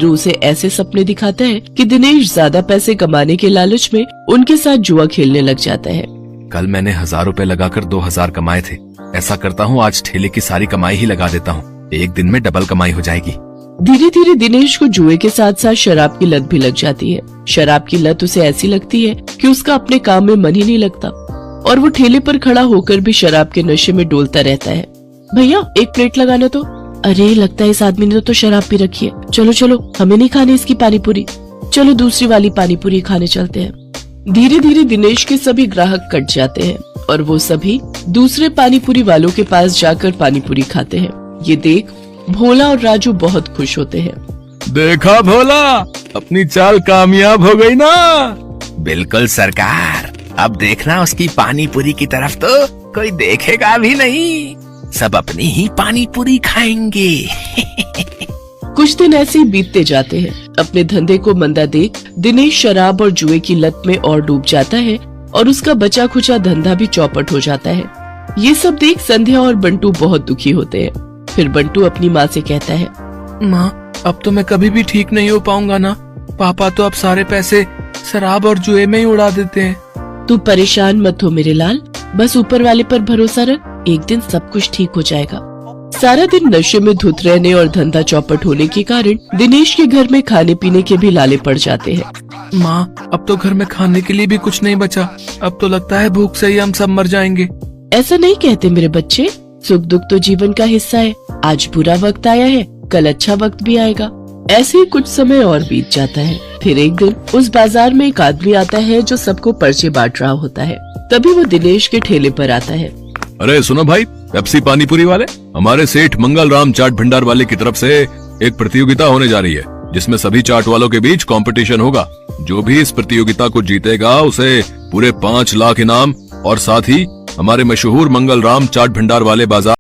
वीरू उसे ऐसे सपने दिखाता है कि दिनेश ज्यादा पैसे कमाने के लालच में उनके साथ जुआ खेलने लग जाता है। कल मैंने 1000 रुपए लगाकर 2000 कमाए थे। ऐसा करता हूँ, आज ठेले की सारी कमाई ही लगा देता हूँ। एक दिन में डबल कमाई हो जाएगी। धीरे धीरे दिनेश को जुए के साथ साथ शराब की लत भी लग जाती है। शराब की लत उसे ऐसी लगती है कि उसका अपने काम में मन ही नहीं लगता और वो ठेले पर खड़ा होकर भी शराब के नशे में डोलता रहता है। भैया एक प्लेट लगाना तो। अरे लगता है इस आदमी ने तो शराब पी रखी है। चलो चलो, हमें नहीं खानी इसकी पानी पूरी। चलो दूसरी वाली पानी पूरी खाने चलते हैं। धीरे धीरे दिनेश के सभी ग्राहक कट जाते हैं और वो सभी दूसरे पानी पूरी वालों के पास जाकर पानी पूरी खाते हैं। ये देख भोला और राजू बहुत खुश होते हैं। देखा भोला, अपनी चाल कामयाब हो गई ना। बिल्कुल सरकार, अब देखना उसकी पानी पूरी की तरफ तो कोई देखेगा भी नहीं। सब अपनी ही पानी पूरी खाएंगे। कुछ दिन ऐसे ही बीतते जाते हैं। अपने धंधे को मंदा देख दिनेश शराब और जुए की लत में और डूब जाता है और उसका बचा खुचा धंधा भी चौपट हो जाता है। ये सब देख संध्या और बंटू बहुत दुखी होते हैं। फिर बंटू अपनी माँ से कहता है, माँ, अब तो मैं कभी भी ठीक नहीं हो पाऊंगा ना। पापा तो अब सारे पैसे शराब और जुए में ही उड़ा देते हैं। तू परेशान मत हो मेरे लाल, बस ऊपर वाले पर भरोसा रख, एक दिन सब कुछ ठीक हो जाएगा। सारा दिन नशे में धुत रहने और धंधा चौपट होने के कारण दिनेश के घर में खाने पीने के भी लाले पड़ जाते हैं। माँ, अब तो घर में खाने के लिए भी कुछ नहीं बचा। अब तो लगता है भूख से ही हम सब मर जाएंगे। ऐसा नहीं कहते मेरे बच्चे, सुख दुख तो जीवन का हिस्सा है। आज बुरा वक्त आया है, कल अच्छा वक्त भी आएगा। ऐसे ही कुछ समय और बीत जाता है। फिर एक दिन उस बाजार में एक आदमी आता है जो सबको पर्चे बांट रहा होता है। तभी वो दिनेश के ठेले पर आता है। अरे सुनो भाई, पेप्सी पानी पूरी वाले, हमारे सेठ मंगल राम चाट भंडार वाले की तरफ से एक प्रतियोगिता होने जा रही है जिसमें सभी चाट वालों के बीच कंपटीशन होगा। जो भी इस प्रतियोगिता को जीतेगा उसे पूरे 5 लाख इनाम और साथ ही हमारे मशहूर मंगल राम चाट भंडार वाले बाजार